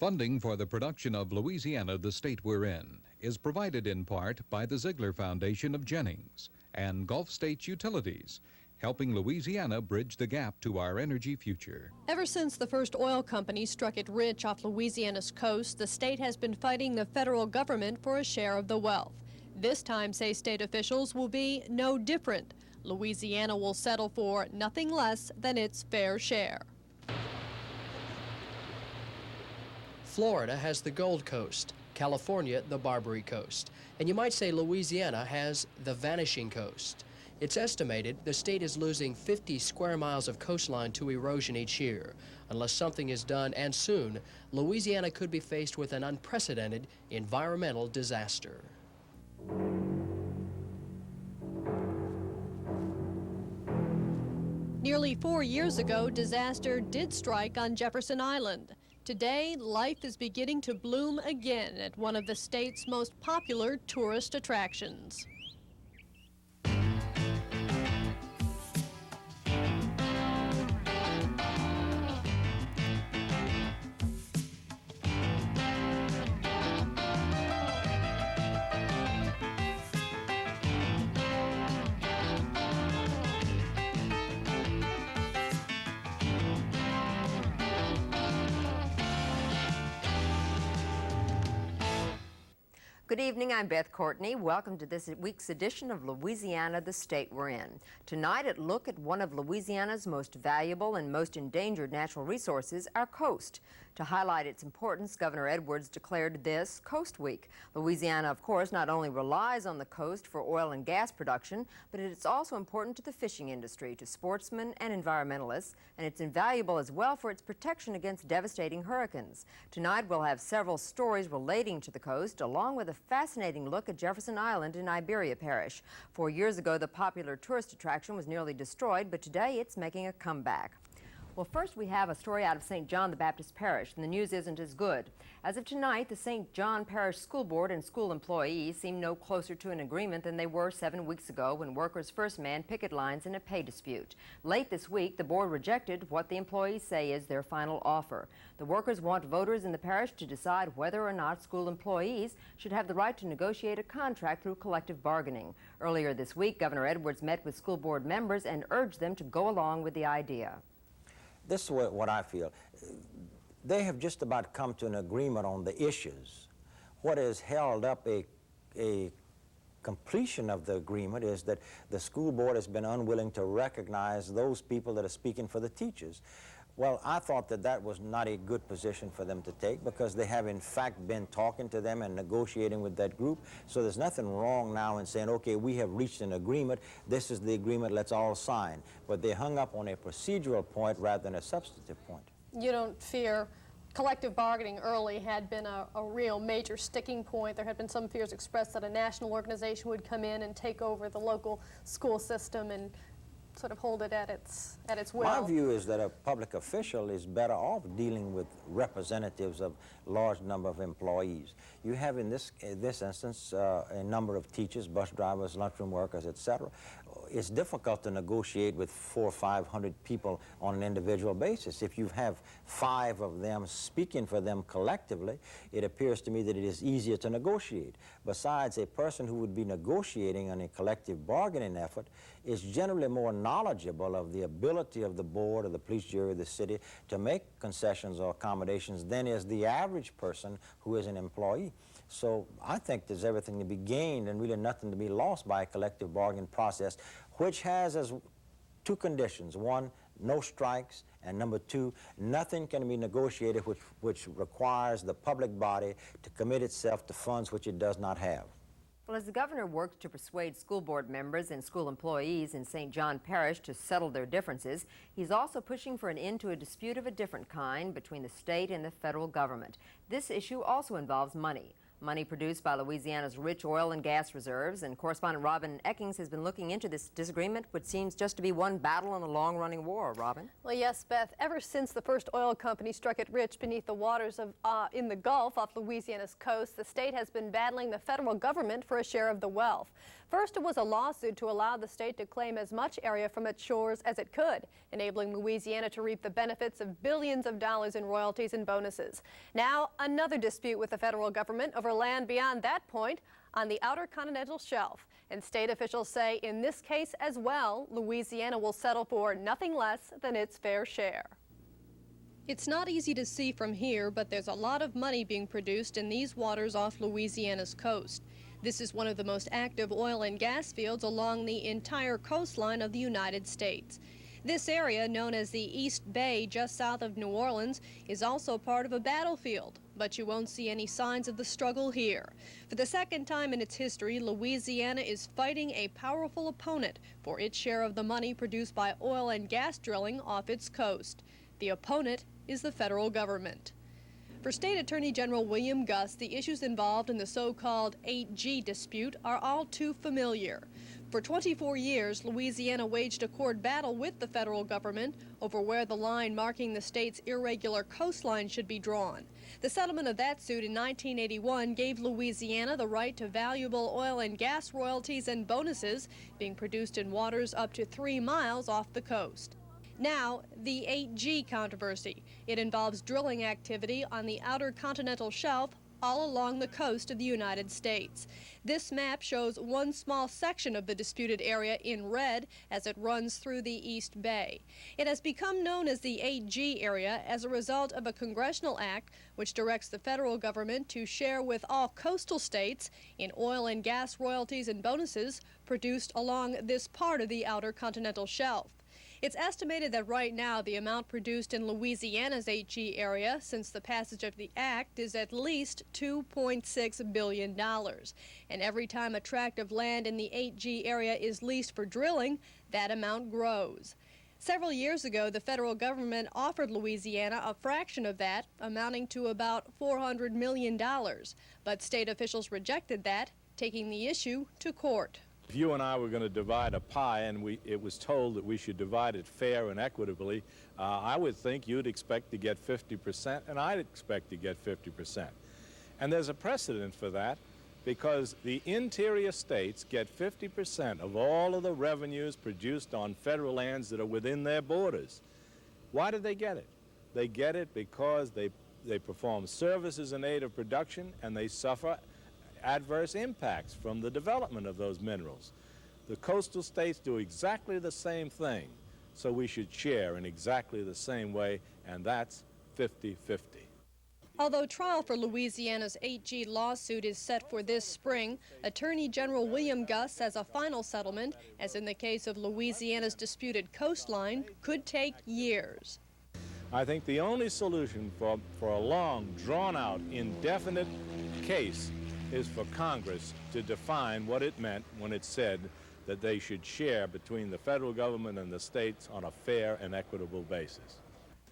Funding for the production of Louisiana, the State We're In, is provided in part by the Ziegler Foundation of Jennings and Gulf States Utilities, helping Louisiana bridge the gap to our energy future. Ever since the first oil company struck it rich off Louisiana's coast, the state has been fighting the federal government for a share of the wealth. This time, say state officials, will be no different. Louisiana will settle for nothing less than its fair share. Florida has the Gold Coast, California the Barbary Coast, and you might say Louisiana has the Vanishing Coast. It's estimated the state is losing 50 square miles of coastline to erosion each year. Unless something is done, and soon, Louisiana could be faced with an unprecedented environmental disaster. Nearly 4 years ago, disaster did strike on Jefferson Island. Today, life is beginning to bloom again at one of the state's most popular tourist attractions. Good evening, I'm Beth Courtney. Welcome to this week's edition of Louisiana, the State We're In. Tonight, a look at one of Louisiana's most valuable and most endangered natural resources, our coast. To highlight its importance, Governor Edwards declared this Coast Week. Louisiana, of course, not only relies on the coast for oil and gas production, but it's also important to the fishing industry, to sportsmen and environmentalists, and it's invaluable as well for its protection against devastating hurricanes. Tonight, we'll have several stories relating to the coast, along with a fascinating look at Jefferson Island in Iberia Parish. 4 years ago, the popular tourist attraction was nearly destroyed, but today it's making a comeback. Well, first we have a story out of St. John the Baptist Parish, and the news isn't as good. As of tonight, the St. John Parish School Board and school employees seem no closer to an agreement than they were 7 weeks ago when workers first manned picket lines in a pay dispute. Late this week, the board rejected what the employees say is their final offer. The workers want voters in the parish to decide whether or not school employees should have the right to negotiate a contract through collective bargaining. Earlier this week, Governor Edwards met with school board members and urged them to go along with the idea. This is what I feel. They have just about come to an agreement on the issues. What has held up a completion of the agreement is that the school board has been unwilling to recognize those people that are speaking for the teachers. Well, I thought that that was not a good position for them to take, because they have in fact been talking to them and negotiating with that group. So there's nothing wrong now in saying, okay, we have reached an agreement, this is the agreement, let's all sign. But they hung up on a procedural point rather than a substantive point. You don't fear collective bargaining early had been a real major sticking point. There had been some fears expressed that a national organization would come in and take over the local school system and sort of hold it at its will. My view is that a public official is better off dealing with representatives of a large number of employees. You have in this instance a number of teachers, bus drivers, lunchroom workers, etc. It's difficult to negotiate with 400 or 500 people on an individual basis. If you have 5 of them speaking for them collectively, it appears to me that it is easier to negotiate. Besides, a person who would be negotiating on a collective bargaining effort is generally more knowledgeable of the ability of the board or the police jury of the city to make concessions or accommodations than is the average person who is an employee. So I think there's everything to be gained and really nothing to be lost by a collective bargaining process, which has as 2 conditions. 1, no strikes, and number 2, nothing can be negotiated which requires the public body to commit itself to funds which it does not have. Well, as the governor works to persuade school board members and school employees in St. John Parish to settle their differences, he's also pushing for an end to a dispute of a different kind between the state and the federal government. This issue also involves money. Money produced by Louisiana's rich oil and gas reserves, and correspondent Robin Eckings has been looking into this disagreement, which seems just to be one battle in a long-running war. Robin? Well, yes, Beth. Ever since the first oil company struck it rich beneath the waters of in the Gulf off Louisiana's coast, the state has been battling the federal government for a share of the wealth. First, it was a lawsuit to allow the state to claim as much area from its shores as it could, enabling Louisiana to reap the benefits of billions of dollars in royalties and bonuses. Now, another dispute with the federal government over land beyond that point on the outer continental shelf. And state officials say in this case as well, Louisiana will settle for nothing less than its fair share. It's not easy to see from here, but there's a lot of money being produced in these waters off Louisiana's coast. This is one of the most active oil and gas fields along the entire coastline of the United States. This area, known as the East Bay just south of New Orleans, is also part of a battlefield, but you won't see any signs of the struggle here. For the second time in its history, Louisiana is fighting a powerful opponent for its share of the money produced by oil and gas drilling off its coast. The opponent is the federal government. For State Attorney General William Gus, the issues involved in the so-called 8G dispute are all too familiar. For 24 years, Louisiana waged a court battle with the federal government over where the line marking the state's irregular coastline should be drawn. The settlement of that suit in 1981 gave Louisiana the right to valuable oil and gas royalties and bonuses being produced in waters up to 3 miles off the coast. Now, the 8G controversy. It involves drilling activity on the outer continental shelf all along the coast of the United States. This map shows one small section of the disputed area in red as it runs through the East Bay. It has become known as the 8G area as a result of a congressional act which directs the federal government to share with all coastal states in oil and gas royalties and bonuses produced along this part of the outer continental shelf. It's estimated that right now the amount produced in Louisiana's 8G area since the passage of the act is at least $2.6 billion. And every time a tract of land in the 8G area is leased for drilling, that amount grows. Several years ago, the federal government offered Louisiana a fraction of that, amounting to about $400 million. But state officials rejected that, taking the issue to court. If you and I were going to divide a pie and it was told that we should divide it fair and equitably, I would think you'd expect to get 50% and I'd expect to get 50%. And there's a precedent for that because the interior states get 50% of all of the revenues produced on federal lands that are within their borders. Why did they get it? They get it because they perform services in aid of production and they suffer adverse impacts from the development of those minerals. The coastal states do exactly the same thing, so we should share in exactly the same way, and that's 50-50. Although trial for Louisiana's 8G lawsuit is set for this spring, Attorney General William Gus says a final settlement, as in the case of Louisiana's disputed coastline, could take years. I think the only solution for a long, drawn-out, indefinite case is for Congress to define what it meant when it said that they should share between the federal government and the states on a fair and equitable basis.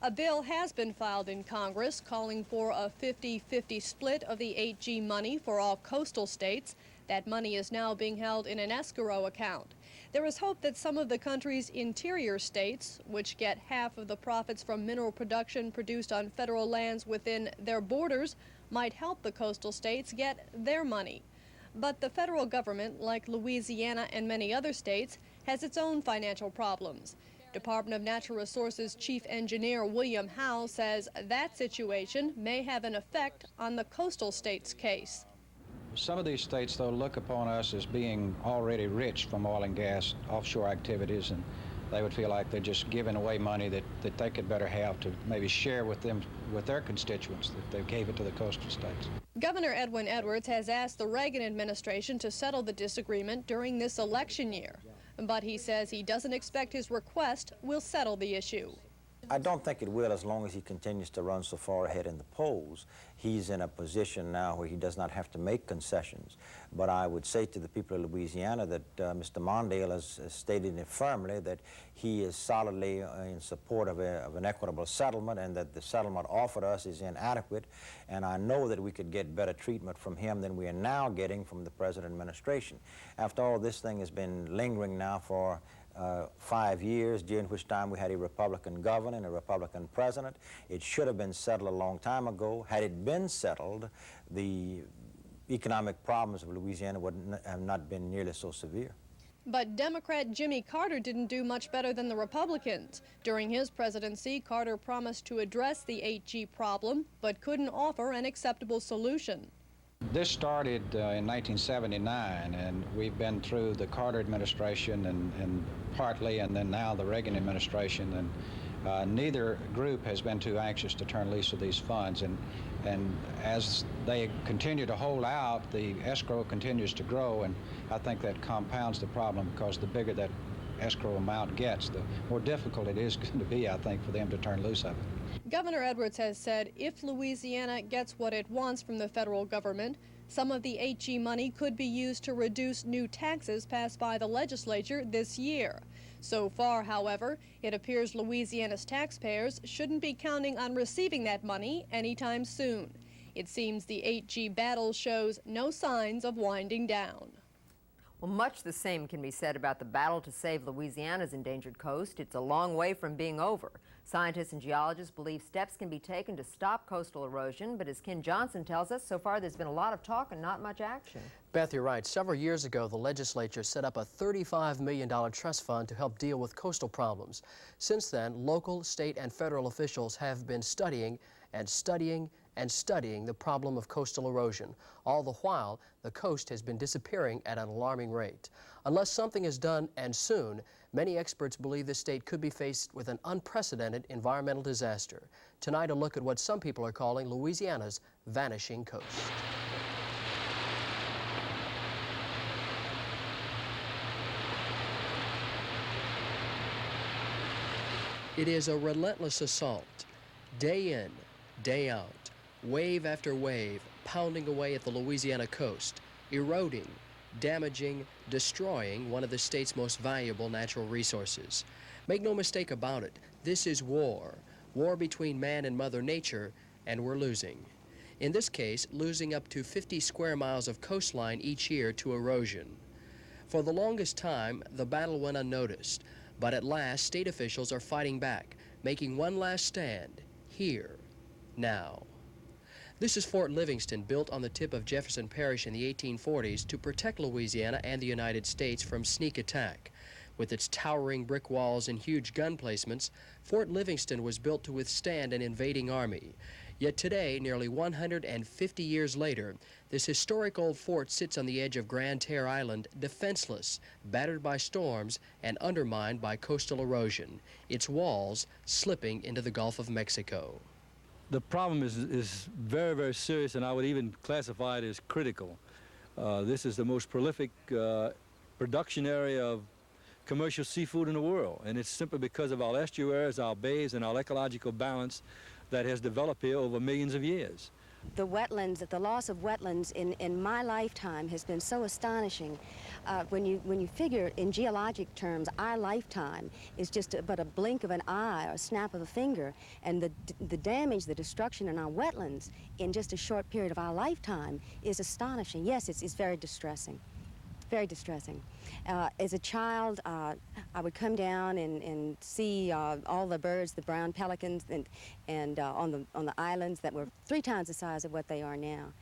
A bill has been filed in Congress calling for a 50-50 split of the 8G money for all coastal states. That money is now being held in an escrow account. There is hope that some of the country's interior states, which get half of the profits from mineral production produced on federal lands within their borders, might help the coastal states get their money. But the federal government, like Louisiana and many other states, has its own financial problems. Department of Natural Resources Chief Engineer William Howe says that situation may have an effect on the coastal states' case. Some of these states, though, look upon us as being already rich from oil and gas offshore activities, and they would feel like they're just giving away money that they could better have to maybe share with them, with their constituents, if they gave it to the coastal states. Governor Edwin Edwards has asked the Reagan administration to settle the disagreement during this election year, but he says he doesn't expect his request will settle the issue. I don't think it will, as long as he continues to run so far ahead in the polls. He's in a position now where he does not have to make concessions. But I would say to the people of Louisiana that Mr. Mondale has stated it firmly that he is solidly in support of an equitable settlement, and that the settlement offered us is inadequate. And I know that we could get better treatment from him than we are now getting from the present administration. After all, this thing has been lingering now for 5 years, during which time we had a Republican governor and a Republican president. It should have been settled a long time ago. Had it been settled, the economic problems of Louisiana would have not been nearly so severe. But Democrat Jimmy Carter didn't do much better than the Republicans. During his presidency, Carter promised to address the 8G problem, but couldn't offer an acceptable solution. This started in 1979, and we've been through the Carter administration and partly, and then now the Reagan administration, and neither group has been too anxious to turn loose of these funds. And as they continue to hold out, the escrow continues to grow, and I think that compounds the problem, because the bigger that escrow amount gets, the more difficult it is going to be, I think, for them to turn loose of it. Governor Edwards has said if Louisiana gets what it wants from the federal government, some of the 8G money could be used to reduce new taxes passed by the legislature this year. So far, however, it appears Louisiana's taxpayers shouldn't be counting on receiving that money anytime soon. It seems the 8G battle shows no signs of winding down. Well, much the same can be said about the battle to save Louisiana's endangered coast. It's a long way from being over. Scientists and geologists believe steps can be taken to stop coastal erosion, but as Ken Johnson tells us, so far there's been a lot of talk and not much action. Beth, you're right. Several years ago, the legislature set up a $35 million trust fund to help deal with coastal problems. Since then, local, state, and federal officials have been studying and studying and studying the problem of coastal erosion. All the while, the coast has been disappearing at an alarming rate. Unless something is done, and soon, many experts believe the state could be faced with an unprecedented environmental disaster. Tonight, a look at what some people are calling Louisiana's vanishing coast. It is a relentless assault, day in, day out, wave after wave, pounding away at the Louisiana coast, eroding, damaging, destroying one of the state's most valuable natural resources. Make no mistake about it, this is war. War between man and Mother Nature, and we're losing. In this case, losing up to 50 square miles of coastline each year to erosion. For the longest time, the battle went unnoticed, but at last, state officials are fighting back, making one last stand, here, now. This is Fort Livingston, built on the tip of Jefferson Parish in the 1840s to protect Louisiana and the United States from sneak attack. With its towering brick walls and huge gun placements, Fort Livingston was built to withstand an invading army. Yet today, nearly 150 years later, this historic old fort sits on the edge of Grand Terre Island, defenseless, battered by storms, and undermined by coastal erosion, its walls slipping into the Gulf of Mexico. The problem is very, very serious, and I would even classify it as critical. This is the most prolific production area of commercial seafood in the world, and it's simply because of our estuaries, our bays, and our ecological balance that has developed here over millions of years. The wetlands, the loss of wetlands in my lifetime has been so astonishing. When you figure in geologic terms, our lifetime is just but a blink of an eye or a snap of a finger, and the damage, the destruction in our wetlands in just a short period of our lifetime is astonishing. Yes, it's very distressing. Very distressing. As a child, I would come down and see all the birds, the brown pelicans, and on the islands that were 3 times the size of what they are now.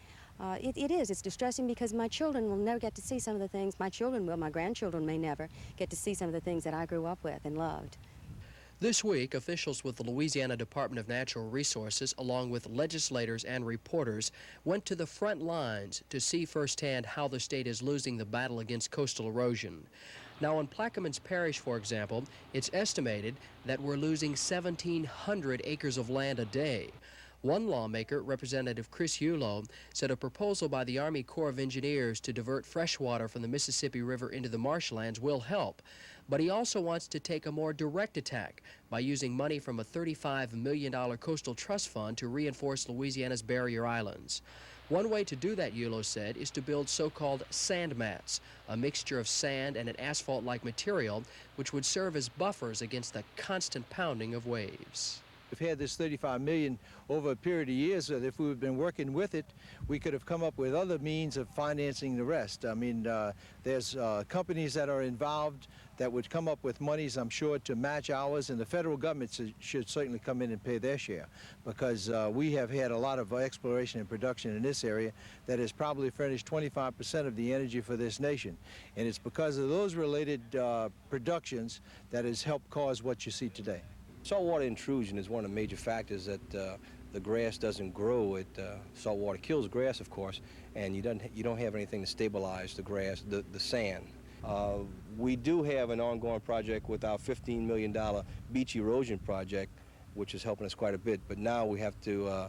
It's distressing because my children will never get to see some of the things, my children will, my grandchildren may never get to see some of the things that I grew up with and loved. This week, officials with the Louisiana Department of Natural Resources, along with legislators and reporters, went to the front lines to see firsthand how the state is losing the battle against coastal erosion. Now, in Plaquemines Parish, for example, it's estimated that we're losing 1,700 acres of land a day. One lawmaker, Representative Chris Ullo, said a proposal by the Army Corps of Engineers to divert fresh water from the Mississippi River into the marshlands will help. But he also wants to take a more direct attack by using money from a $35 million coastal trust fund to reinforce Louisiana's barrier islands. One way to do that, Ullo said, is to build so-called sand mats, a mixture of sand and an asphalt-like material which would serve as buffers against the constant pounding of waves. We've had this $35 million over a period of years that if we had been working with it, we could have come up with other means of financing the rest. I mean, there's companies that are involved that would come up with monies, I'm sure, to match ours, and the federal government should certainly come in and pay their share, because we have had a lot of exploration and production in this area that has probably furnished 25% of the energy for this nation. And it's because of those related productions that has helped cause what you see today. Saltwater intrusion is one of the major factors that the grass doesn't grow. Saltwater kills grass, of course, and you don't have anything to stabilize the grass, the sand. We do have an ongoing project with our $15 million beach erosion project, which is helping us quite a bit. But now we have to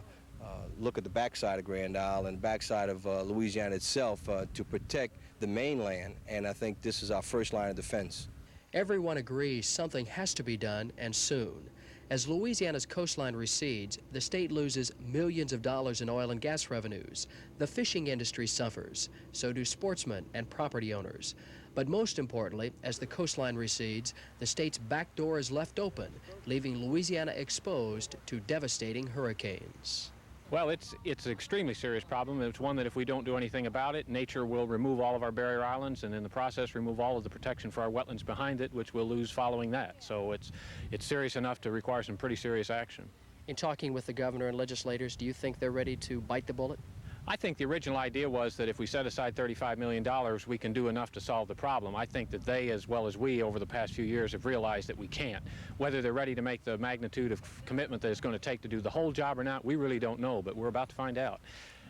look at the backside of Grand Isle and backside of Louisiana itself to protect the mainland, and I think this is our first line of defense. Everyone agrees something has to be done, and soon. As Louisiana's coastline recedes, the state loses millions of dollars in oil and gas revenues. The fishing industry suffers, so do sportsmen and property owners. But most importantly, as the coastline recedes, the state's back door is left open, leaving Louisiana exposed to devastating hurricanes. Well, it's an extremely serious problem. It's one that if we don't do anything about it, nature will remove all of our barrier islands and in the process remove all of the protection for our wetlands behind it, which we'll lose following that. So it's serious enough to require some pretty serious action. In talking with the governor and legislators, do you think they're ready to bite the bullet? I think the original idea was that if we set aside $35 million, we can do enough to solve the problem. I think that they, as well as we, over the past few years, have realized that we can't. Whether they're ready to make the magnitude of commitment that it's going to take to do the whole job or not, we really don't know, but we're about to find out.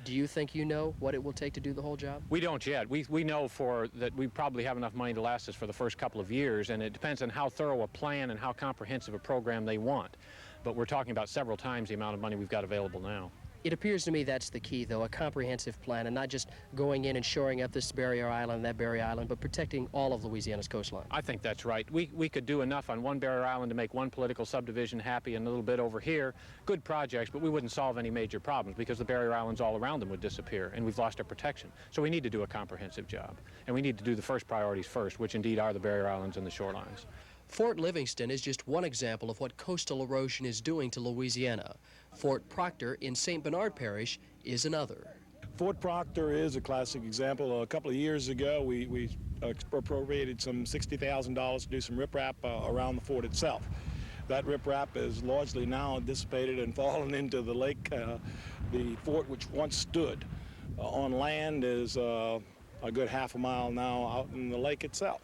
Do you think you know what it will take to do the whole job? We don't yet. We know that we probably have enough money to last us for the first couple of years, and it depends on how thorough a plan and how comprehensive a program they want. But we're talking about several times the amount of money we've got available now. It appears to me that's the key, though, a comprehensive plan, and not just going in and shoring up this barrier island, that barrier island, but protecting all of Louisiana's coastline. I think that's right. We could do enough on one barrier island to make one political subdivision happy and a little bit over here. Good projects, but we wouldn't solve any major problems because the barrier islands all around them would disappear, and we've lost our protection. So we need to do a comprehensive job, and we need to do the first priorities first, which indeed are the barrier islands and the shorelines. Fort Livingston is just one example of what coastal erosion is doing to Louisiana. Fort Proctor in St. Bernard Parish is another. Fort Proctor is a classic example. A couple of years ago, we appropriated some $60,000 to do some riprap around the fort itself. That riprap is largely now dissipated and fallen into the lake. The fort, which once stood on land, is a good half a mile now out in the lake itself.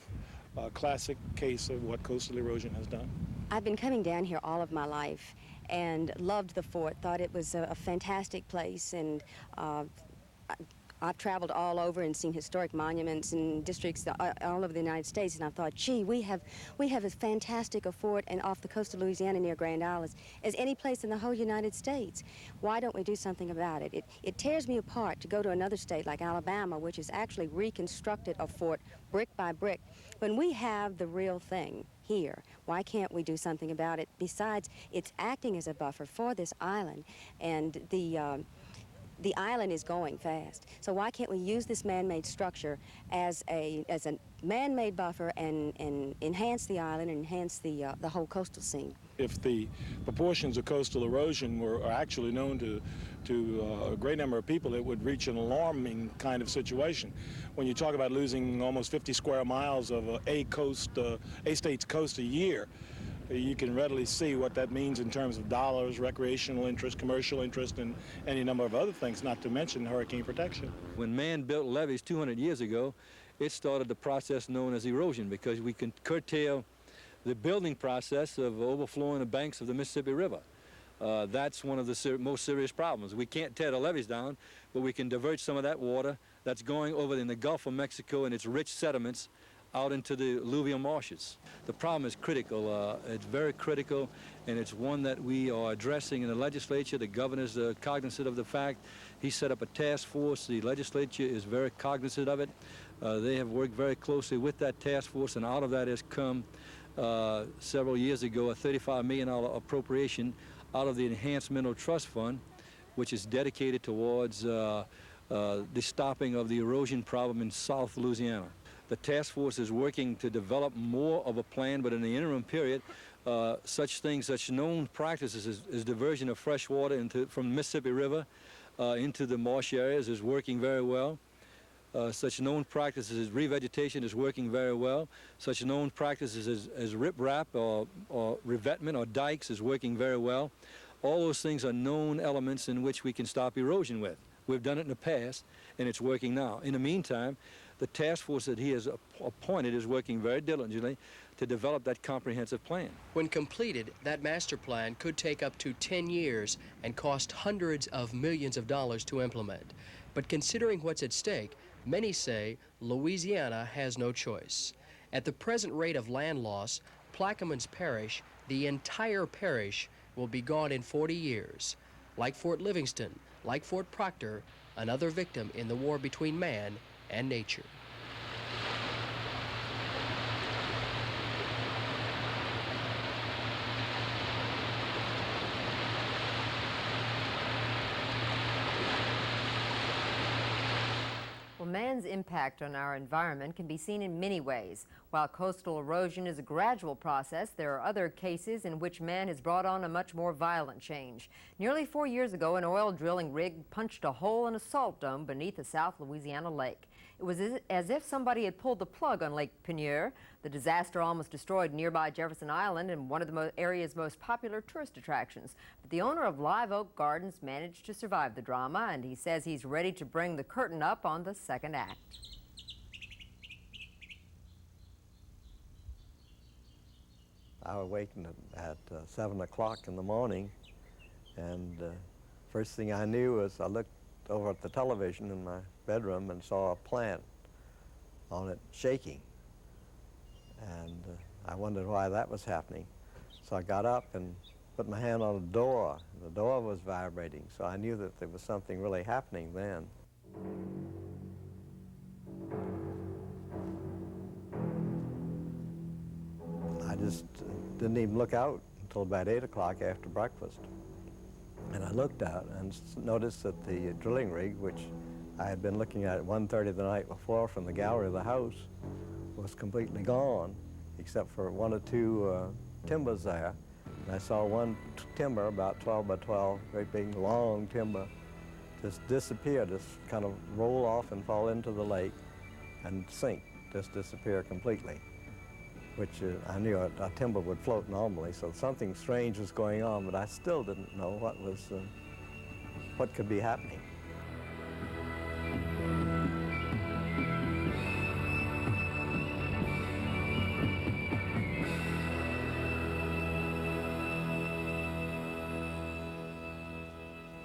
A classic case of what coastal erosion has done. I've been coming down here all of my life and loved the fort, thought it was a fantastic place, and I've traveled all over and seen historic monuments and districts all over the United States, and I thought, gee, we have as fantastic a fort and off the coast of Louisiana near Grand Isle as any place in the whole United States. Why don't we do something about it? It tears me apart to go to another state like Alabama, which has actually reconstructed a fort brick by brick. When we have the real thing here, why can't we do something about it? Besides, it's acting as a buffer for this island, and the island is going fast. So why can't we use this man-made structure as a man-made buffer and enhance the island and enhance the whole coastal scene? If the proportions of coastal erosion were actually known to a great number of people, it would reach an alarming kind of situation. When you talk about losing almost 50 square miles of a state's coast a year, you can readily see what that means in terms of dollars, recreational interest, commercial interest, and any number of other things, not to mention hurricane protection. When man built levees 200 years ago, it started the process known as erosion, because we can curtail the building process of overflowing the banks of the Mississippi River. That's one of the most serious problems. We can't tear the levees down, but we can divert some of that water that's going over in the Gulf of Mexico and its rich sediments out into the alluvial marshes. The problem is critical. It's very critical, and it's one that we are addressing in the legislature. The governor's cognizant of the fact, He set up a task force. The legislature is very cognizant of it. They have worked very closely with that task force, and out of that has come several years ago a $35 million appropriation out of the Enhanced Mineral Trust Fund, which is dedicated towards the stopping of the erosion problem in South Louisiana. The task force is working to develop more of a plan, but in the interim period, such known practices as diversion of fresh water from the Mississippi River into the marsh areas is working very well. Such known practices as revegetation is working very well. Such known practices as riprap or revetment or dikes is working very well. All those things are known elements in which we can stop erosion with. We've done it in the past, and it's working now. In the meantime, the task force that he has appointed is working very diligently to develop that comprehensive plan. When completed, that master plan could take up to 10 years and cost hundreds of millions of dollars to implement. But considering what's at stake, many say Louisiana has no choice. At the present rate of land loss, Plaquemines Parish, the entire parish, will be gone in 40 years. Like Fort Livingston, like Fort Proctor, another victim in the war between man and nature. Well, man's impact on our environment can be seen in many ways. While coastal erosion is a gradual process, there are other cases in which man has brought on a much more violent change. Nearly 4 years ago, an oil drilling rig punched a hole in a salt dome beneath a South Louisiana lake. It was as if somebody had pulled the plug on Lake Penieur. The disaster almost destroyed nearby Jefferson Island and one of the area's most popular tourist attractions. But the owner of Live Oak Gardens managed to survive the drama, and he says he's ready to bring the curtain up on the second act. I awakened at 7 o'clock in the morning, and first thing I knew was I looked over at the television in my bedroom and saw a plant on it shaking. And I wondered why that was happening. So I got up and put my hand on the door. The door was vibrating, so I knew that there was something really happening then. I just didn't even look out until about 8 o'clock after breakfast. And I looked out and noticed that the drilling rig, which I had been looking at 1:30 the night before from the gallery of the house, was completely gone, except for one or two timbers there. And I saw one timber, about 12 by 12, very big, long timber, just disappear, just kind of roll off and fall into the lake and sink, just disappear completely, which I knew a timber would float normally, so something strange was going on, but I still didn't know what could be happening.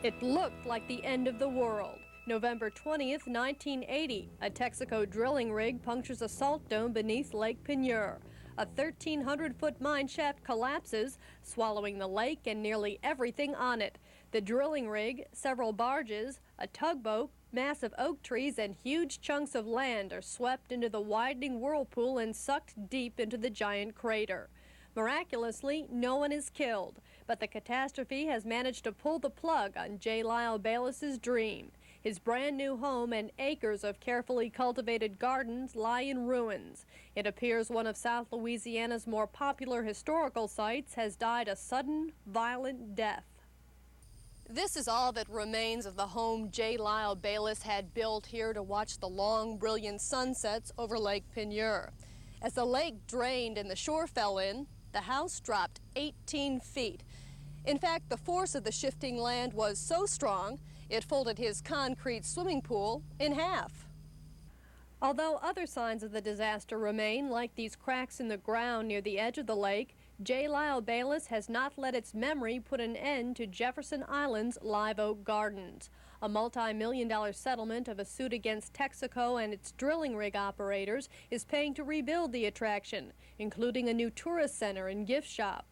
It looked like the end of the world. November 20th, 1980, a Texaco drilling rig punctures a salt dome beneath Lake Penieur. A 1,300-foot mine shaft collapses, swallowing the lake and nearly everything on it. The drilling rig, several barges, a tugboat, massive oak trees, and huge chunks of land are swept into the widening whirlpool and sucked deep into the giant crater. Miraculously, no one is killed, but the catastrophe has managed to pull the plug on J. Lyle Bayless's dream. His brand new home and acres of carefully cultivated gardens lie in ruins. It appears one of South Louisiana's more popular historical sites has died a sudden, violent death. This is all that remains of the home J. Lyle Bayless had built here to watch the long, brilliant sunsets over Lake Penieur. As the lake drained and the shore fell in, the house dropped 18 feet. In fact, the force of the shifting land was so strong, it folded his concrete swimming pool in half. Although other signs of the disaster remain, like these cracks in the ground near the edge of the lake, J. Lyle Bayless has not let its memory put an end to Jefferson Island's Live Oak Gardens, a multi-million-dollar settlement of a suit against Texaco and its drilling rig operators is paying to rebuild the attraction, including a new tourist center and gift shop.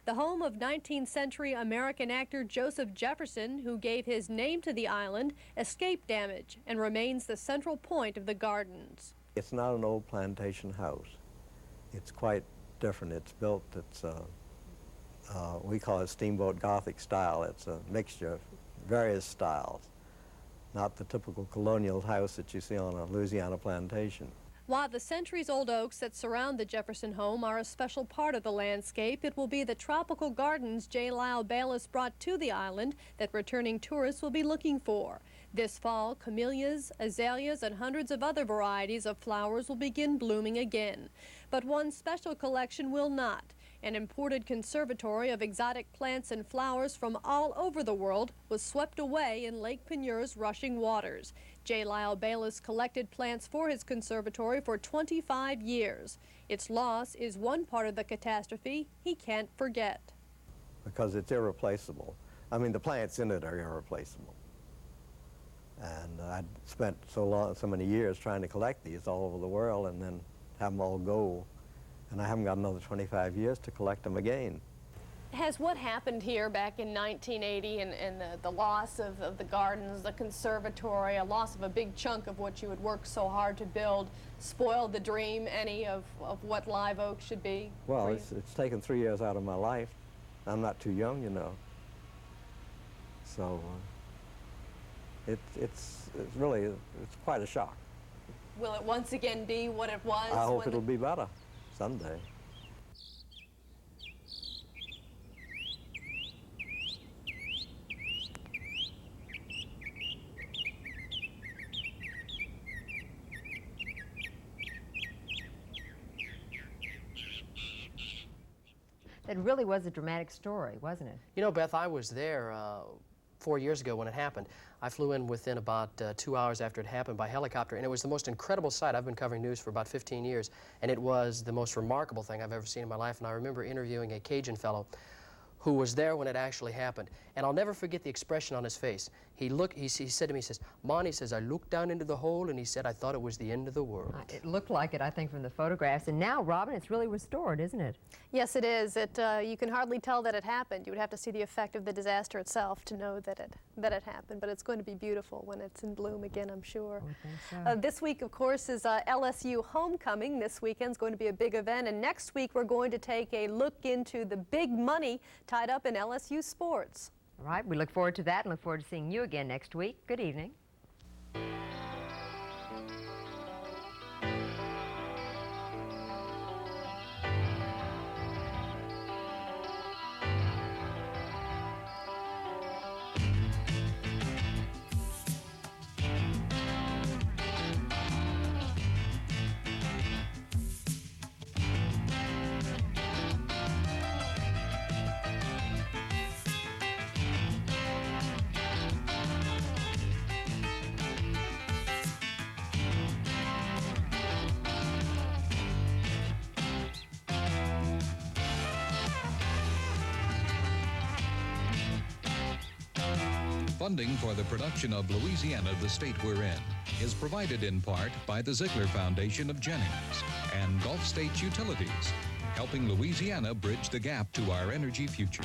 the home of 19th century American actor Joseph Jefferson, who gave his name to the island, escaped damage and remains the central point of the gardens. It's not an old plantation house. It's quite different. It's built, we call it Steamboat Gothic style. It's a mixture of various styles, not the typical colonial house that you see on a Louisiana plantation. While the centuries-old oaks that surround the Jefferson home are a special part of the landscape, it will be the tropical gardens J. Lyle Bayless brought to the island that returning tourists will be looking for. This fall, camellias, azaleas, and hundreds of other varieties of flowers will begin blooming again. But one special collection will not. An imported conservatory of exotic plants and flowers from all over the world was swept away in Lake Penure's rushing waters. J. Lyle Bayless collected plants for his conservatory for 25 years. Its loss is one part of the catastrophe he can't forget. Because it's irreplaceable. I mean, the plants in it are irreplaceable. And I'd spent so many years trying to collect these all over the world and then have them all go. And I haven't got another 25 years to collect them again. Has what happened here back in 1980 and the loss of the gardens, the conservatory, a loss of a big chunk of what you had worked so hard to build, spoiled the dream any of what Live Oak should be? Well, it's taken 3 years out of my life. I'm not too young, you know. So it's really quite a shock. Will it once again be what it was? I hope it'll be better someday. That really was a dramatic story, wasn't it? You know, Beth, I was there 4 years ago when it happened. I flew in within about 2 hours after it happened by helicopter, and it was the most incredible sight. I've been covering news for about 15 years, and it was the most remarkable thing I've ever seen in my life. And I remember interviewing a Cajun fellow who was there when it actually happened. And I'll never forget the expression on his face. He said to me, he says, "Mon," he says, "I looked down into the hole," and he said, "I thought it was the end of the world." It looked like it, I think, from the photographs. And now, Robin, it's really restored, isn't it? Yes, it is. You can hardly tell that it happened. You would have to see the effect of the disaster itself to know that it happened. But it's going to be beautiful when it's in bloom again, I'm sure. I think so. This week, of course, is LSU homecoming. This weekend's going to be a big event. And next week, we're going to take a look into the big money tied up in LSU sports. All right, we look forward to that and look forward to seeing you again next week. Good evening. Funding for the production of Louisiana, the State We're In, is provided in part by the Ziegler Foundation of Jennings and Gulf States Utilities, helping Louisiana bridge the gap to our energy future.